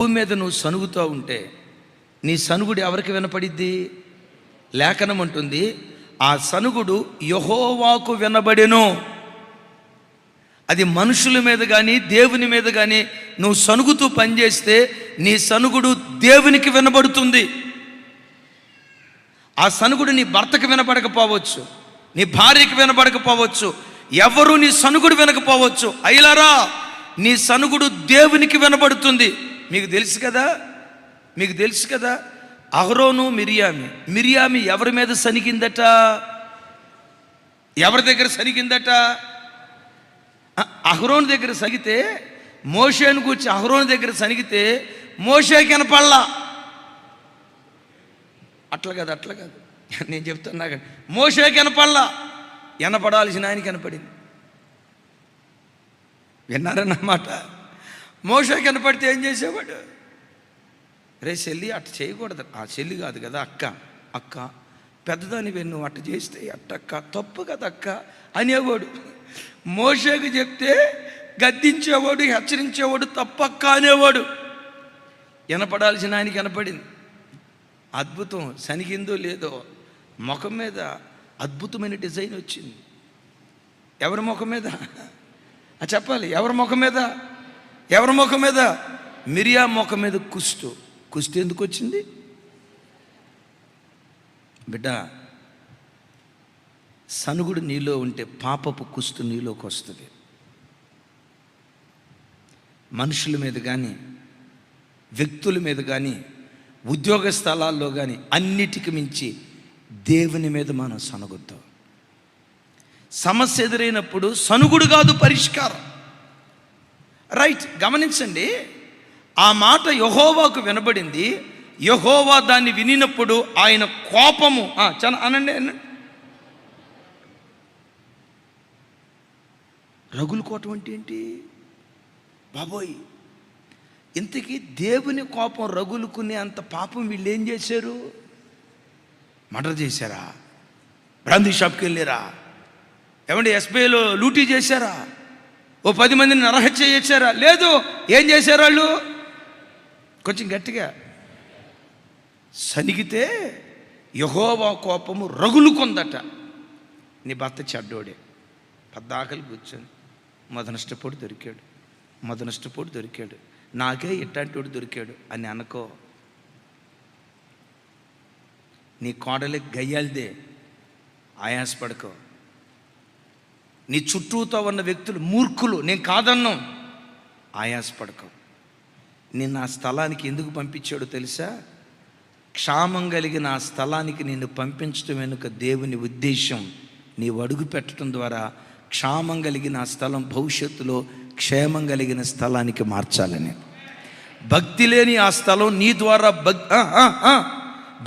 భూమి మీద నువ్వు సనుగుతూ ఉంటే నీ సనుగుడు ఎవరికి వినపడిద్ది? లేఖనం అంటుంది, ఆ సనుగుడు యెహోవాకు వినబడెను. అది మనుషుల మీద కానీ దేవుని మీద కానీ నువ్వు సనుగుతూ పనిచేస్తే నీ సనుగుడు దేవునికి వినబడుతుంది. ఆ సనుగుడు నీ భర్తకు వినపడకపోవచ్చు, నీ భార్యకి వినపడకపోవచ్చు, ఎవరు నీ సనుగుడు వినకపోవచ్చు. అయ్యలారా, నీ సనుగుడు దేవునికి వినబడుతుంది. మీకు తెలుసు కదా అహరోను మిరియామి ఎవరి మీద సనిగిందట? ఎవరి దగ్గర సనిగిందట? అహరోను దగ్గర సనిగితే, మోషేను కూర్చి అహరోను దగ్గర సనిగితే మోషే కనపడలా. అట్లా కాదు నేను చెప్తున్నా కానీ మోషే కనపడలా, వినపడాల్సిన ఆయన కనపడింది. విన్నారన్నమాట. మోషే కనపడితే ఏం చేసేవాడు? రే చెల్లి అట్ట చేయకూడదు. ఆ చెల్లి కాదు కదా అక్క పెద్దదాని నువ్వు అట్ట చేస్తే అట్టక్క తప్పు కదా అక్క అనేవాడు. మోషేకి చెప్తే గద్దించేవాడు, హెచ్చరించేవాడు, తప్పక్క అనేవాడు. వినపడాల్సిన ఆయనకి వినపడింది. అద్భుతం. సనిగిందో లేదో ముఖం మీద అద్భుతమైన డిజైన్ వచ్చింది. ఎవరి ముఖం మీద చెప్పాలి? ఎవరి ముఖం మీద? మిరియా ముఖం మీద కుష్టు ఎందుకు వచ్చింది? బిడ్డ, సనుగుడు నీలో ఉంటే పాపపు కుష్టు నీలోకి వస్తుంది. మనుషుల మీద కానీ, వ్యక్తుల మీద కానీ, ఉద్యోగ స్థలాల్లో కానీ అన్నిటికి మించి దేవుని మీద మనం సనుగుద్దాం. సమస్య ఎదురైనప్పుడు సనుగుడు కాదు పరిష్కారం. రైట్, గమనించండి. ఆ మాట యెహోవాకు వినబడింది. యెహోవా దాన్ని వినినప్పుడు ఆయన కోపము అనండి రగులు కోటం అంటే ఏంటి బాబోయ్? ఇంతకీ దేవుని కోపం రగులుకునే అంత పాపం వీళ్ళు ఏం చేశారు? మర్డర్ చేశారా? బ్రాందీ షాప్కి వెళ్ళారా? ఏమంటే ఎస్బీఐలో లూటీ చేశారా? ఓ 10 మందిని నరహత్య చేశారా? లేదు. ఏం చేశారు వాళ్ళు? కొంచెం గట్టిగా సనిగితే యెహోవా కోపము రగులుకుందట. నీ భర్త చెడ్డోడే, పద్దాకలు కూర్చొని మొదనష్టపోడు దొరికాడు, నాకే ఇట్లాంటి దొరికాడు అని అనుకో. నీ కోడలి గయ్యాలిదే, ఆయాసపడుకో. నీ చుట్టూతో ఉన్న వ్యక్తులు మూర్ఖులు, నేను కాదన్నాం, ఆయాసపడుకో. నిన్ను ఆ స్థలానికి ఎందుకు పంపించాడో తెలుసా? క్షామం కలిగిన ఆ స్థలానికి నిన్ను పంపించడం వెనుక దేవుని ఉద్దేశం, నీవు అడుగు పెట్టడం ద్వారా క్షామం కలిగిన ఆ స్థలం భవిష్యత్తులో క్షేమం కలిగిన స్థలానికి మార్చాలని. భక్తి లేని ఆ స్థలం నీ ద్వారా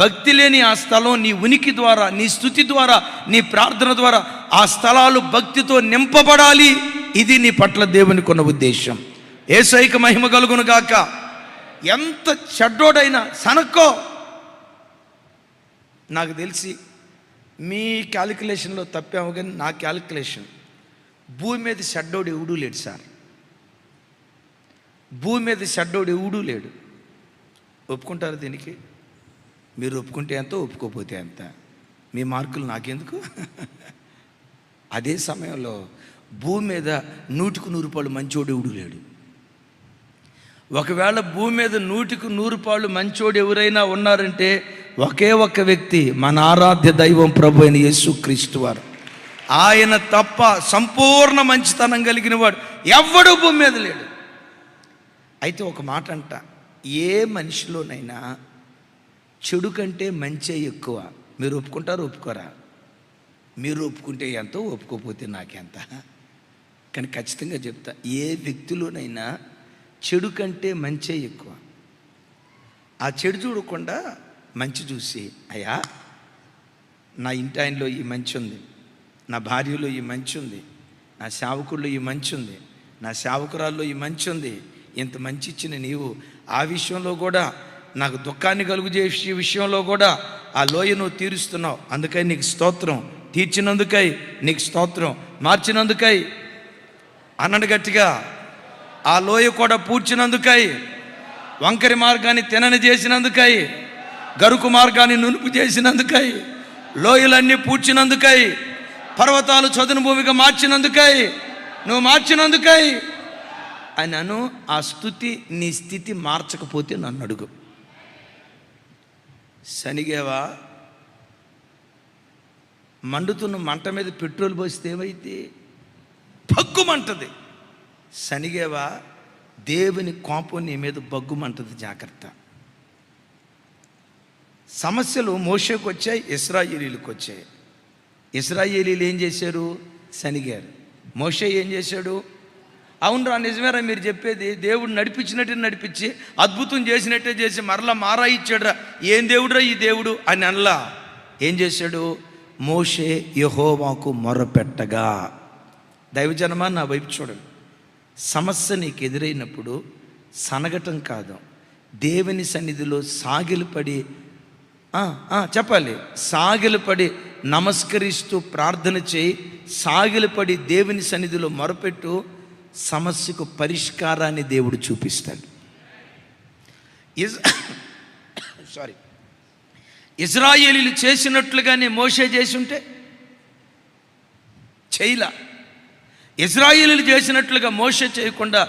భక్తి లేని ఆ స్థలం నీ ఉనికి ద్వారా, నీ స్తుతి ద్వారా, నీ ప్రార్థన ద్వారా ఆ స్థలాలు భక్తితో నింపబడాలి. ఇది నీ పట్ల దేవునికి ఉన్న ఉద్దేశం. యేసయ్యకు మహిమ కలుగును గాక. ఎంత చెడ్డోడైనా సనక్కో. నాకు తెలిసి మీ క్యాలిక్యులేషన్లో తప్పాము, కానీ నా క్యాలిక్యులేషన్ భూమి మీద చెడ్డోడు ఎవడూ లేడు సార్. భూమి మీద చెడ్డోడు ఎవడూ లేడు. ఒప్పుకుంటారు దీనికి? మీరు ఒప్పుకుంటే ఎంత, ఒప్పుకోకపోతే ఎంత, మీ మార్కులు నాకెందుకు? అదే సమయంలో భూమి మీద 100కు 100 రూపాయలు మంచోడు ఎవడు లేడు. ఒకవేళ భూమి మీద 100కు 100 రూపాయలు మంచోడు ఎవరైనా ఉన్నారంటే ఒకే ఒక్క వ్యక్తి, మన ఆరాధ్య దైవం ప్రభు అయిన యేసుక్రీస్తు వారు. ఆయన తప్ప సంపూర్ణ మంచితనం కలిగిన వాడు ఎవ్వడూ భూమి మీద లేడు. అయితే ఒక మాట అంట, ఏ మనిషిలోనైనా చెడు కంటే మంచే ఎక్కువ. మీరు ఒప్పుకుంటారు, ఒప్పుకోరా? మీరు ఒప్పుకుంటే ఎంతో, ఒప్పుకోకపోతే నాకెంత. కానీ ఖచ్చితంగా చెప్తా, ఏ వ్యక్తిలోనైనా చెడు కంటే మంచే ఎక్కువ. ఆ చెడు చూడకుండా మంచి చూసి, అయ్యా నా ఇంటి ఆయనలో ఈ మంచి ఉంది, నా భార్యలో ఈ మంచి ఉంది, నా సేవకుల్లో ఈ మంచి ఉంది, నా సేవకురాల్లో ఈ మంచి ఉంది, ఇంత మంచి ఇచ్చిన నీవు ఆ విషయంలో కూడా, నాకు దుఃఖాన్ని కలుగజేసే విషయంలో కూడా ఆ లోయ నువ్వు తీరుస్తున్నావు, అందుకని నీకు స్తోత్రం. తీర్చినందుకై నీకు స్తోత్రం, మార్చినందుకై అన్నాడు గట్టిగా. ఆ లోయ కూడా పూడ్చినందుకై వంకరి మార్గాన్ని తినని చేసినందుకై, గరుకు మార్గాన్ని నునుపు చేసినందుకై, లోయలన్నీ పూడ్చినందుకై, పర్వతాలు చదును భూమిగా మార్చినందుకై, నువ్వు మార్చినందుకై అని ఆ స్తుతి నీ స్థితి మార్చకపోతే నన్ను అడుగు. శనిగేవా? మండుతున్న మంట మీద పెట్రోల్ పోస్తే ఏమైతే బగ్గుమంటది. శనిగేవా? దేవుని కోపం నీ మీద బగ్గుమంటది, జాగ్రత్త. సమస్యలు మోషేకు వచ్చాయి, ఇశ్రాయేలీలకు వచ్చాయి. ఇశ్రాయేలీలు ఏం చేశారు? శనిగారు. మోషే ఏం చేశాడు? అవునరా, నిజమేరా మీరు చెప్పేది, దేవుడు నడిపించినట్టే నడిపించి అద్భుతం చేసినట్టే చేసి మరలా మారా ఇచ్చాడురా, ఏం దేవుడురా ఈ దేవుడు అని అనలా. ఏం చేశాడు? మోషే యెహోవాకు మొరపెట్టగా. దైవజనమా, నా వైపు చూడండి. సమస్య నీకు ఎదురైనప్పుడు సనగటం కాదు, దేవుని సన్నిధిలో సాగిలపడి చెప్పాలి. సాగిలపడి నమస్కరిస్తూ ప్రార్థన చేయి, సాగిలపడి దేవుని సన్నిధిలో మొరపెట్టు. సమస్యకు పరిష్కారాన్ని దేవుడు చూపిస్తాడు. ఇశ్రాయేలీలు చేసినట్లుగానే మోషే చేసి ఉంటే చేయలా. ఇశ్రాయేలీలు చేసినట్లుగా మోషే చేయకుండా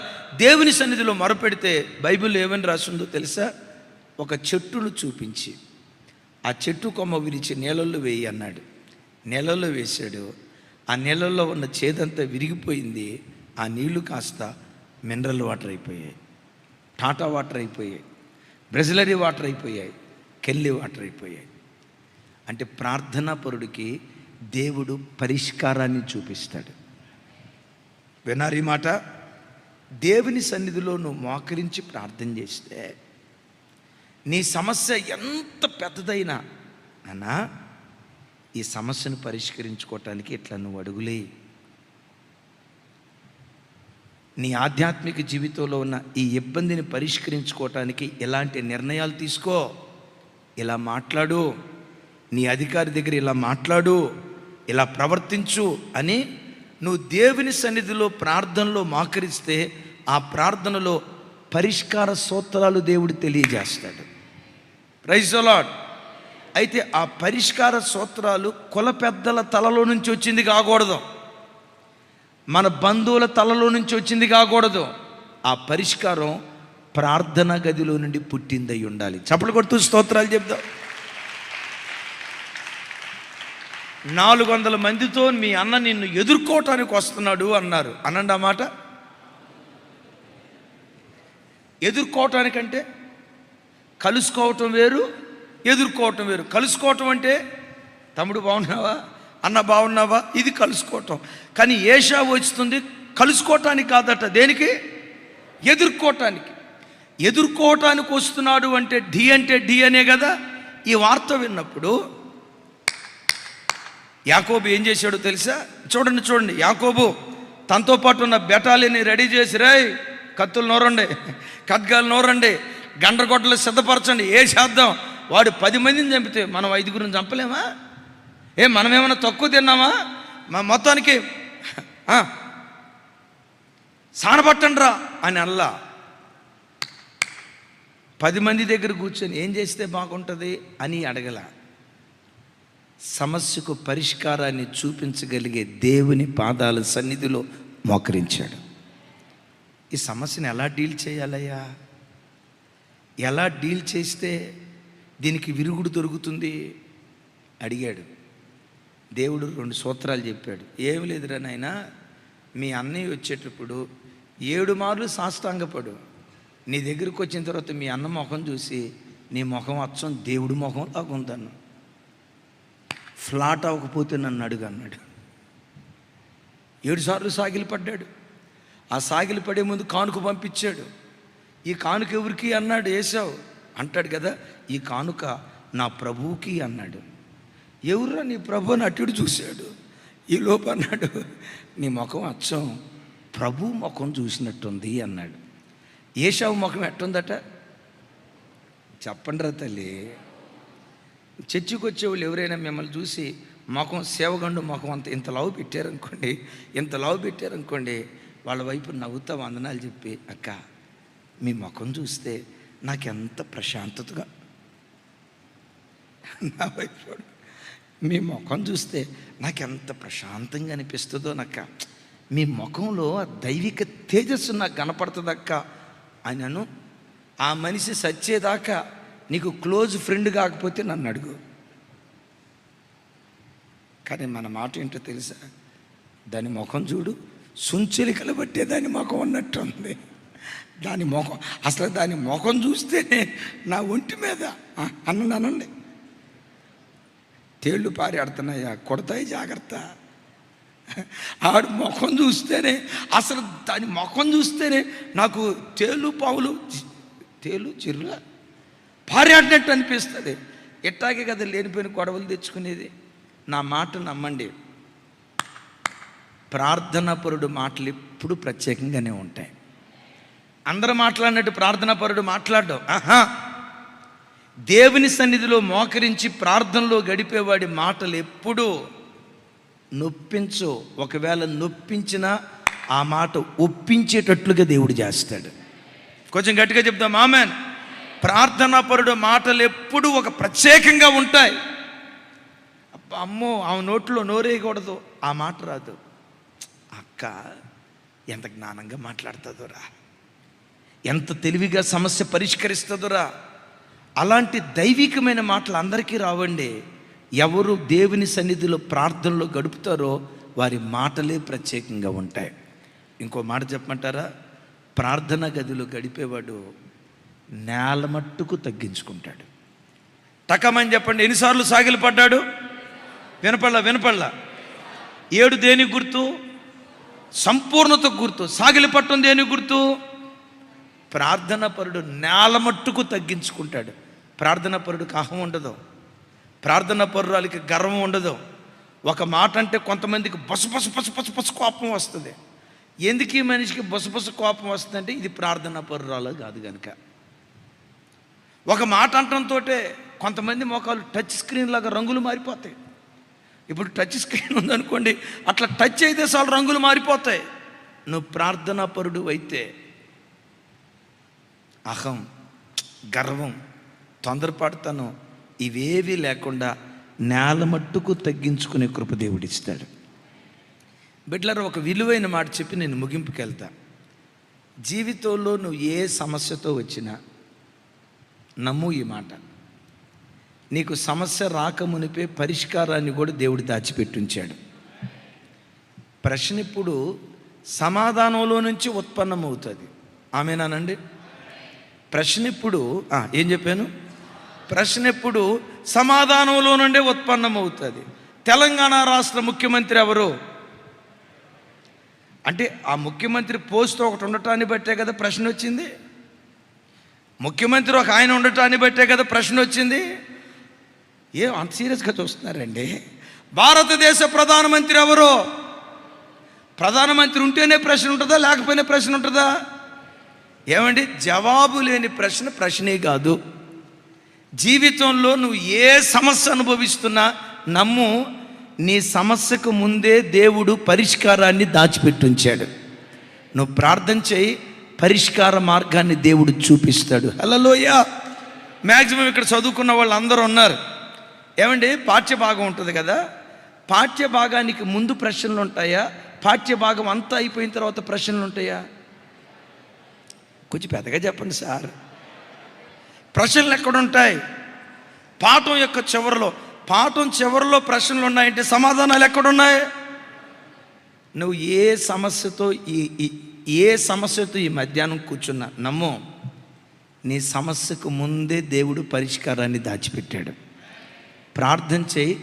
దేవుని సన్నిధిలో మొరపెడితే బైబిల్ ఏమని రాసిందో తెలుసా? ఒక చెట్టును చూపించి ఆ చెట్టు కొమ్మ విరిచి నీళ్ళల్లో వేయి అన్నాడు. నీళ్ళల్లో వేశాడు. ఆ నీళ్ళల్లో ఉన్న చేదంతా విరిగిపోయింది. ఆ నీళ్లు కాస్త మినరల్ వాటర్ అయిపోయాయి, టాటా వాటర్ అయిపోయాయి, బ్రెజిలరీ వాటర్ అయిపోయాయి, కెల్లి వాటర్ అయిపోయాయి. అంటే ప్రార్థనా పరుడికి దేవుడు పరిష్కారాన్ని చూపిస్తాడు. వినారు ఈ మాట? దేవుని సన్నిధిలో నువ్వు మోకరించి ప్రార్థన చేస్తే నీ సమస్య ఎంత పెద్దదైనా అన్నా ఈ సమస్యను పరిష్కరించుకోవటానికి ఇట్లా నువ్వు అడుగులే. నీ ఆధ్యాత్మిక జీవితంలో ఉన్న ఈ ఇబ్బందిని పరిష్కరించుకోవటానికి ఎలాంటి నిర్ణయాలు తీసుకో, ఇలా మాట్లాడు, నీ అధికారి దగ్గర ఇలా మాట్లాడు, ఇలా ప్రవర్తించు అని నువ్వు దేవుని సన్నిధిలో ప్రార్థనలో మోకరిస్తే ఆ ప్రార్థనలో పరిష్కార సూత్రాలు దేవుడు తెలియజేస్తాడు. Praise the Lord. అయితే ఆ పరిష్కార సూత్రాలు కుల పెద్దల తలలో నుంచి వచ్చింది కాకూడదు, మన బంధువుల తలలో నుంచి వచ్చింది కాకూడదు. ఆ పరిష్కారం ప్రార్థనా గదిలో నుండి పుట్టిందై ఉండాలి. చప్పట్లు కొడుతూ స్తోత్రాలు చెప్దాం. 400 మందితో మీ అన్న నిన్ను ఎదుర్కోవటానికి వస్తున్నాడు అన్నారు. అనండి ఆ మాట. ఎదుర్కోవటానికంటే కలుసుకోవటం వేరు, ఎదుర్కోవటం వేరు. కలుసుకోవటం అంటే తమ్ముడు బాగున్నావా, అన్న బాగున్నావా, ఇది కలుసుకోవటం. కానీ ఏషావు వస్తుంది కలుసుకోవటానికి కాదట, దేనికి? ఎదుర్కోవటానికి. ఎదుర్కోవటానికి వస్తున్నాడు అంటే డి అనే కదా. ఈ వార్త విన్నప్పుడు యాకోబు ఏం చేశాడో తెలుసా? చూడండి. యాకోబు తనతో పాటు ఉన్న బెటాలిని రెడీ చేసి, రేయ్ కత్తులు నోరండి, ఖడ్గాలు నోరండి, గండ్రగొడ్డలు సిద్ధపరచండి, ఏ చేద్దాం. వాడు 10 మందిని చంపితే మనం 5గురిని చంపలేమా? మనమేమన్నా తక్కువ తిన్నామా? మొత్తానికి సానపట్టండి రా అని అల్లా 10 మంది దగ్గర కూర్చొని ఏం చేస్తే బాగుంటుంది అని అడగల. సమస్యకు పరిష్కారాన్ని చూపించగలిగే దేవుని పాదాల సన్నిధిలో మోకరించాడు. ఈ సమస్యను ఎలా డీల్ చేయాలయ్యా, ఎలా డీల్ చేస్తే దీనికి విరుగుడు దొరుకుతుంది అడిగాడు. దేవుడు 2 సూత్రాలు చెప్పాడు. ఏమి లేదురా నాయనా, మీ అన్నయ్య వచ్చేటప్పుడు 7 మార్లు సాష్టాంగపడు. నీ దగ్గరికి వచ్చిన తర్వాత మీ అన్న ముఖం చూసి నీ ముఖం అచ్చం దేవుడి ముఖం లాగా ఉందన్న, ఫ్లాట్ అవ్వకపోతే నన్ను అడుగు అన్నాడు. 7 సార్లు సాగిలి పడ్డాడు. ఆ సాగిలి పడే ముందు కానుక పంపించాడు. ఈ కానుక ఎవరికి అన్నాడు? ఏసావు అంటాడు కదా, ఈ కానుక నా ప్రభువుకి అన్నాడు. ఎవరురా నీ ప్రభు అని అట్టుడు చూశాడు. ఈ లోపు అన్నాడు, నీ ముఖం అచ్చం ప్రభు ముఖం చూసినట్టుంది అన్నాడు. ఏసావు ముఖం ఎట్టుందట చెప్పండి రా తల్లి. చర్చికి వచ్చేవాళ్ళు ఎవరైనా మిమ్మల్ని చూసి ముఖం సేవగండు ముఖం అంత ఇంత లావు పెట్టారనుకోండి, వాళ్ళ వైపు నవ్వుతా వందనాలు చెప్పి, అక్క మీ ముఖం చూస్తే నాకెంత ప్రశాంతతగా, నా వైఫ్ మీ ముఖం చూస్తే నాకెంత ప్రశాంతంగా అనిపిస్తుందో నాక, మీ ముఖంలో ఆ దైవిక తేజస్సు నాకు కనపడుతుందక్క ఆయనను. ఆ మనిషి సచ్చేదాకా నీకు క్లోజ్ ఫ్రెండ్ కాకపోతే నన్ను అడుగు. కానీ మన మాట ఏంటో తెలుసా, దాని ముఖం చూడు, సుంచెలికలు బట్టే దాని ముఖం ఉన్నట్టు ఉంది. దాని ముఖం అసలు దాని ముఖం చూస్తేనే నా ఒంటి మీద అనండి తేళ్ళు పారేడుతున్నాయా, కొడతాయి జాగ్రత్త. ఆడు ముఖం చూస్తేనే, అసలు దాని ముఖం చూస్తేనే నాకు తేలు పావులు తేలు చిర్ర పారేడినట్టు అనిపిస్తుంది. ఎట్టాగే కదా లేనిపోయిన గొడవలు తెచ్చుకునేది. నా మాట నమ్మండి, ప్రార్థనాపరుడు మాటలు ఎప్పుడు ప్రత్యేకంగానే ఉంటాయి. అందరూ మాట్లాడినట్టు ప్రార్థనాపరుడు మాట్లాడడం దేవుని సన్నిధిలో మోకరించి ప్రార్థనలో గడిపేవాడి మాటలు ఎప్పుడూ నొప్పించు. ఒకవేళ నొప్పించినా ఆ మాట ఒప్పించేటట్లుగా దేవుడు చేస్తాడు. కొంచెం గట్టిగా చెప్తాం ఆమెన్. ప్రార్థనాపరుడు మాటలు ఎప్పుడు ఒక ప్రత్యేకంగా ఉంటాయి. అమ్మో ఆమె నోట్లో నోరేయకూడదు, ఆ మాట రాదు. అక్క ఎంత జ్ఞానంగా మాట్లాడుతుందోరా, ఎంత తెలివిగా సమస్య పరిష్కరిస్తుందోరా. అలాంటి దైవికమైన మాటలు అందరికీ రావండి. ఎవరు దేవుని సన్నిధిలో ప్రార్థనలో గడుపుతారో వారి మాటలే ప్రత్యేకంగా ఉంటాయి. ఇంకో మాట చెప్పమంటారా, ప్రార్థన గదిలో గడిపేవాడు నేల మట్టుకు తగ్గించుకుంటాడు. టకమని చెప్పండి, ఎన్నిసార్లు సాగిలు పడ్డాడు? వినపడలా. 7 దేనికి గుర్తు? సంపూర్ణత గుర్తు. సాగిలి పట్టం దేనికి గుర్తు? ప్రార్థన పరుడు నేల మట్టుకు తగ్గించుకుంటాడు. ప్రార్థన పరుడికి అహం ఉండదు, ప్రార్థన పరురాలకి గర్వం ఉండదు. ఒక మాట అంటే కొంతమందికి బస కోపం వస్తుంది. ఎందుకు ఈ మనిషికి బస కోపం వస్తుందంటే ఇది ప్రార్థన పరురాలు కాదు కనుక. ఒక మాట అంటంతో కొంతమంది మొఖాలు టచ్ స్క్రీన్ లాగా రంగులు మారిపోతాయి. ఇప్పుడు టచ్ స్క్రీన్ ఉందనుకోండి, అట్లా టచ్ అయితే చాలు రంగులు మారిపోతాయి. నువ్వు ప్రార్థనా పరుడు అయితే అహం, గర్వం, తొందరపడతాను ఇవేవి లేకుండా నేల మట్టుకు తగ్గించుకునే కృప దేవుడు ఇస్తాడు. బిడ్డలారా, ఒక విలువైన మాట చెప్పి నేను ముగింపుకి వెళ్తా. జీవితంలో నువ్వు ఏ సమస్యతో వచ్చినా నమ్ము ఈ మాట, నీకు సమస్య రాకమునిపే పరిష్కారాన్ని కూడా దేవుడు దాచిపెట్టించాడు. ప్రశ్న ఇప్పుడు సమాధానంలో నుంచి ఉత్పన్నమవుతుంది. ఆమెనానండి? ప్రశ్న ఇప్పుడు ఏం చెప్పాను? ప్రశ్న ఎప్పుడు సమాధానంలో నుండే ఉత్పన్నమవుతుంది. తెలంగాణ రాష్ట్ర ముఖ్యమంత్రి ఎవరు అంటే ఆ ముఖ్యమంత్రి పోస్ట్ ఒకటి ఉండటాన్ని బట్టే కదా ప్రశ్న వచ్చింది. ముఖ్యమంత్రి ఒక ఆయన ఉండటాన్ని బట్టే కదా ప్రశ్న వచ్చింది. అంత సీరియస్గా చూస్తున్నారండి? భారతదేశ ప్రధానమంత్రి ఎవరు? ప్రధానమంత్రి ఉంటేనే ప్రశ్న ఉంటుందా, లేకపోయినా ప్రశ్న ఉంటుందా? ఏమండి, జవాబు లేని ప్రశ్న ప్రశ్నే కాదు. జీవితంలో నువ్వు ఏ సమస్య అనుభవిస్తున్నా నమ్ము, నీ సమస్యకు ముందే దేవుడు పరిష్కారాన్ని దాచిపెట్టించాడు. నువ్వు ప్రార్థన చేయి, పరిష్కార మార్గాన్ని దేవుడు చూపిస్తాడు. హల్లెలూయా. మ్యాక్సిమం ఇక్కడ చదువుకున్న వాళ్ళు అందరూ ఉన్నారు. ఏమండి, పాఠ్యభాగం ఉంటుంది కదా, పాఠ్యభాగానికి ముందు ప్రశ్నలు ఉంటాయా, పాఠ్యభాగం అంతా అయిపోయిన తర్వాత ప్రశ్నలు ఉంటాయా? కొంచెం పెద్దగా చెప్పండి సార్. ప్రశ్నలు ఎక్కడుంటాయి? పాఠం యొక్క చివరిలో. పాఠం చివరిలో ప్రశ్నలు ఉన్నాయంటే సమాధానాలు ఎక్కడున్నాయి? నువ్వు ఏ సమస్యతో ఈ మధ్యాహ్నం కూర్చున్నా నమ్ము, నీ సమస్యకు ముందే దేవుడు పరిష్కారాన్ని దాచిపెట్టాడు. ప్రార్థన చేయి,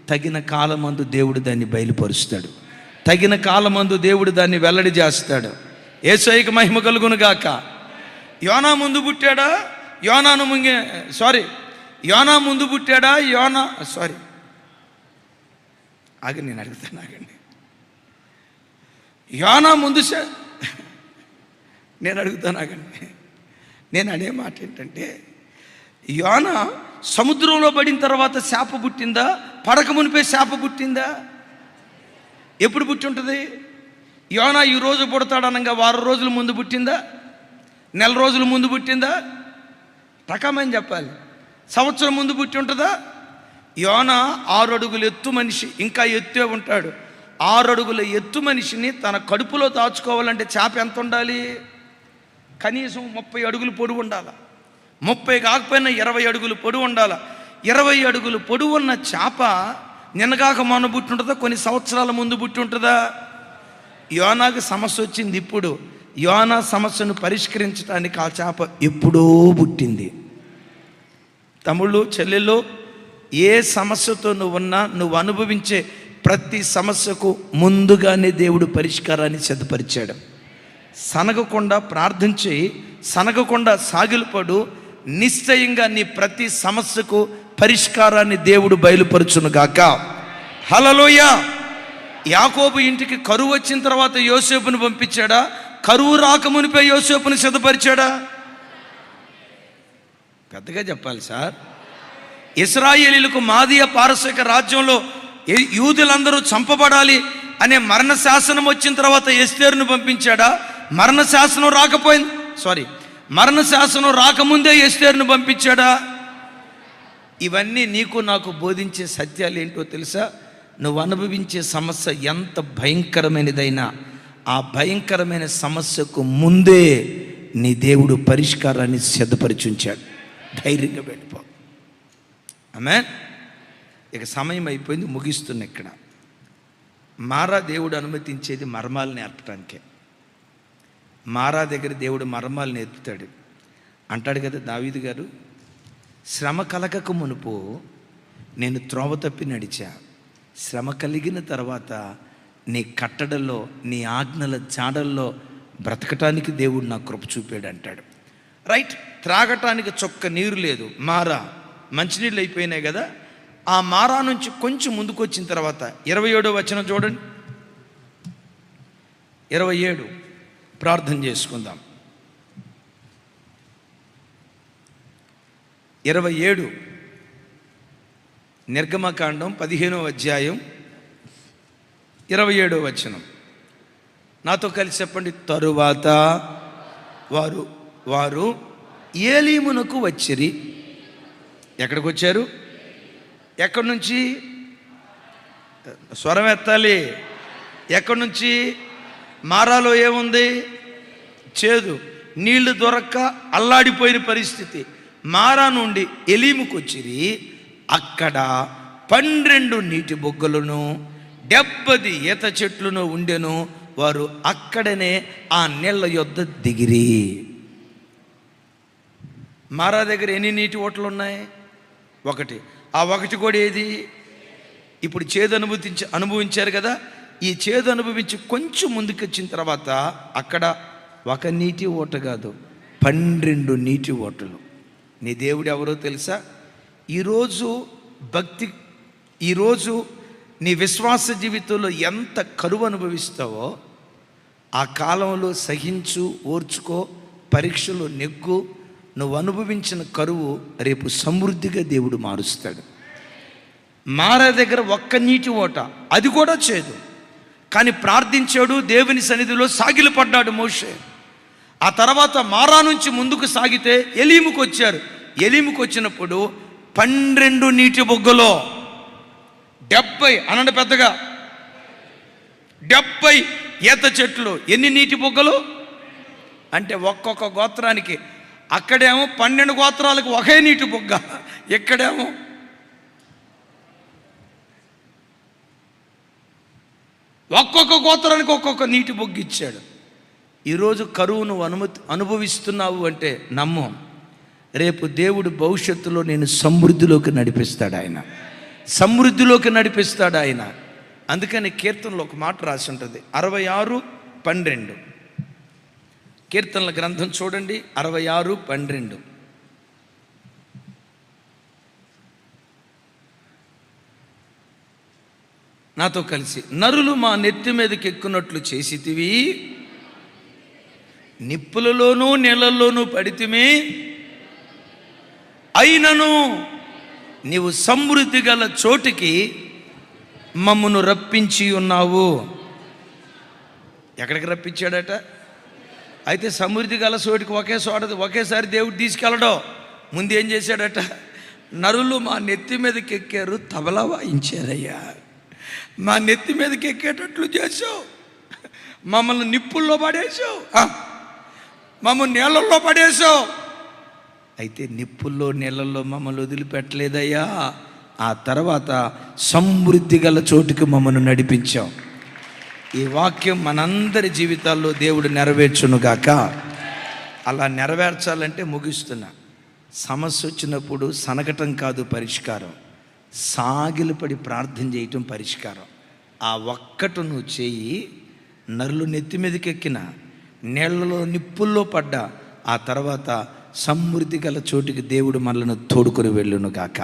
తగిన కాలమందు దేవుడు దాన్ని బయలుపరుస్తాడు. తగిన కాలమందు దేవుడు దాన్ని వెల్లడి చేస్తాడు. యేసయ్యకు మహిమ కలుగును గాక. యోనా ముందు పుట్టాడా? యోనా ముందు పుట్టాడా? నేను అడుగుతాను, ఆగండి. యోనా ముందు నేను అడుగుతాను, ఆగండి. నేను అనే మాట ఏంటంటే, యోనా సముద్రంలో పడిన తర్వాత శాప పుట్టిందా, పడక మునిపే శాప పుట్టిందా? ఎప్పుడు పుట్టి ఉంటుంది? యోనా ఈరోజు పుడతాడనగా 10 రోజుల ముందు పుట్టిందా? నెల రోజుల ముందు పుట్టిందా? టకమని చెప్పాలి. సంవత్సరం ముందు పుట్టి ఉంటుందా? యోన 6 అడుగుల ఎత్తు మనిషి, ఇంకా ఎత్తే ఉంటాడు. 6 అడుగుల ఎత్తు మనిషిని తన కడుపులో దాచుకోవాలంటే చేప ఎంత ఉండాలి? కనీసం 30 అడుగులు పొడవు ఉండాలి. 30 కాకపోయినా 20 అడుగులు పొడవు ఉండాలి. 20 అడుగులు పొడవు ఉన్న చేప నిన్నగాక మొన్న పుట్టి ఉంటుందా? కొన్ని సంవత్సరాల ముందు పుట్టి ఉంటుందా? యోనాకు సమస్య వచ్చింది ఇప్పుడు. యోనా సమస్యను పరిష్కరించడానికి ఆ చేప ఎప్పుడో పుట్టింది. తమ్ముళ్ళు, చెల్లెళ్ళు, ఏ సమస్యతో నువ్వున్నా, నువ్వు అనుభవించే ప్రతి సమస్యకు ముందుగానే దేవుడు పరిష్కారాన్ని సిద్ధపరిచాడు. సనగకుండా ప్రార్థన చేయి, సనగకుండా సాగిలపడు. నిశ్చయంగా నీ ప్రతి సమస్యకు పరిష్కారాన్ని దేవుడు బయలుపరచునుగాక. హల్లెలూయా. యాకోబు ఇంటికి కరువు వచ్చిన తర్వాత యోసేపును పంపించాడా? కరువు రాకమునిపై యోసేపును సిద్ధపరిచాడా? పెద్దగా చెప్పాలి సార్. ఇశ్రాయేలీలకు మాదీయ పారసీక రాజ్యంలో యూదులందరూ చంపబడాలి అనే మరణ శాసనం వచ్చిన తర్వాత ఎస్తేరును పంపించాడా? మరణ శాసనం రాకముందే ఎస్తేరును పంపించాడా? ఇవన్నీ నీకు నాకు బోధించే సత్యాలు ఏంటో తెలుసా? నువ్వు అనుభవించే సమస్య ఎంత భయంకరమైనదైనా ఆ భయంకరమైన సమస్యకు ముందే నీ దేవుడు పరిష్కారాన్ని సిద్ధపరిచి ఉంచాడు. ధైర్యంగా వెళ్ళిపో. ఆమేన్. ఇక సమయం అయిపోయింది, ముగిస్తున్నా. ఇక్కడ మారా దేవుడు అనుమతించేది మర్మాలు నేర్పడానికే. మారా దగ్గర దేవుడు మర్మాలు నేర్పుతాడు. అంటాడు కదా దావీదు గారు, శ్రమ కలగక మునుపు నేను త్రోవ తప్పి నడిచా, శ్రమ కలిగిన తర్వాత నీ కట్టడల్లో, నీ ఆజ్ఞల జాడల్లో బ్రతకటానికి దేవుడు నా కృప చూపాడు అంటాడు. రైట్. త్రాగటానికి చొక్క నీరు లేదు, మారా మంచినీళ్ళు అయిపోయినాయి కదా. ఆ మారా నుంచి కొంచెం ముందుకు వచ్చిన తర్వాత 27వ వచనం చూడండి. 27 ప్రార్థన చేసుకుందాం. 27 నిర్గమకాండం 15వ అధ్యాయం 27వ వచనం. నాతో కలిసి చెప్పండి. తరువాత వారు ఏలీమునకు వచ్చిరి. ఎక్కడికి వచ్చారు? ఎక్కడి నుంచి? స్వరం ఎత్తాలి. ఎక్కడి నుంచి? మారాలో ఏముంది? చేదు, నీళ్లు దొరక్క అల్లాడిపోయిన పరిస్థితి. మారా నుండి ఎలీముకు వచ్చిరి. అక్కడ 12 నీటి బొగ్గలను 70 ఈత చెట్లను ఉండెను. వారు అక్కడనే ఆ నీళ్ల యొద్ద దిగిరి. మారా దగ్గర ఎన్ని నీటి ఓటలు ఉన్నాయి? 1. ఆ 1 కూడా ఏది? ఇప్పుడు చేదు అనుభవించారు కదా. ఈ చేదు అనుభవించి కొంచెం ముందుకు వచ్చిన తర్వాత అక్కడ 1 నీటి ఓట కాదు, 12 నీటి ఓటలు. నీ దేవుడు ఎవరో తెలుసా? ఈరోజు నీ విశ్వాస జీవితంలో ఎంత కరువు అనుభవిస్తావో ఆ కాలంలో సహించు, ఓర్చుకో, పరీక్షలు నెగ్గు. నువ్వు అనుభవించిన కరువు రేపు సమృద్ధిగా దేవుడు మారుస్తాడు. మారా దగ్గర 1 నీటి ఓట, అది కూడా చేదు. కానీ ప్రార్థించాడు, దేవుని సన్నిధిలో సాగిలపడ్డాడు మోషే. ఆ తర్వాత మారా నుంచి ముందుకు సాగితే ఎలీముకు వచ్చారు. ఎలీముకు వచ్చినప్పుడు 12 నీటి బొగ్గలో 70, అనండి పెద్దగా, 70 ఈత చెట్లు. ఎన్ని నీటి బొగ్గలు అంటే ఒక్కొక్క గోత్రానికి. అక్కడేమో 12 గోత్రాలకు 1 నీటి బొగ్గ, ఇక్కడేమో ఒక్కొక్క గోత్రానికి ఒక్కొక్క నీటి బొగ్గ ఇచ్చాడు. ఈరోజు కరువును అనుభవిస్తున్నావు అంటే నమ్ము, రేపు దేవుడు భవిష్యత్తులో నేను సమృద్ధిలోకి నడిపిస్తాడు. ఆయన సమృద్ధిలోకి నడిపిస్తాడు ఆయన. అందుకని కీర్తనలో ఒక మాట రాసి ఉంటుంది, 66:12. కీర్తనల గ్రంథం చూడండి, 66:12. నాతో కలిసి. నరులు మా నెత్తి మీదకి ఎక్కున్నట్లు చేసితివి, నిప్పులలోనూ నీళ్ళల్లోనూ పడితిమి, అయినను నీవు సమృద్ధి గల చోటికి మమ్మను రప్పించి ఉన్నావు. ఎక్కడికి రప్పించాడట? అయితే సమృద్ధి గల చోటికి ఒకేసారి దేవుడు తీసుకెళ్ళడం. ముందేం చేశాడట, నరులు మా నెత్తి మీదకి ఎక్కారు, తబలా వాయించారయ్యా, మా నెత్తి మీదకి ఎక్కేటట్లు చేసావు, మమ్మల్ని నిప్పుల్లో పడేసావు, మమ్మల్ని నీళ్ళల్లో పడేసావు. అయితే నిప్పుల్లో నీళ్ళల్లో మమ్మల్ని వదిలిపెట్టలేదయ్యా, ఆ తర్వాత సమృద్ధి గల చోటుకి మమ్మల్ని నడిపించాం. ఈ వాక్యం మనందరి జీవితాల్లో దేవుడు నెరవేర్చునుగాక. అలా నెరవేర్చాలంటే ముగిస్తున్నా, సమస్య వచ్చినప్పుడు సనగటం కాదు పరిష్కారం, సాగిలపడి ప్రార్థన చేయటం పరిష్కారం. ఆ ఒక్కటి నువ్వు చేయి, నరులు నెత్తి మీదకి ఎక్కిన, నీళ్లలో నిప్పుల్లో పడ్డా, ఆ తర్వాత సమృద్ధి గల చోటికి దేవుడు మనల్ని తోడుకొని వెళ్ళునుగాక.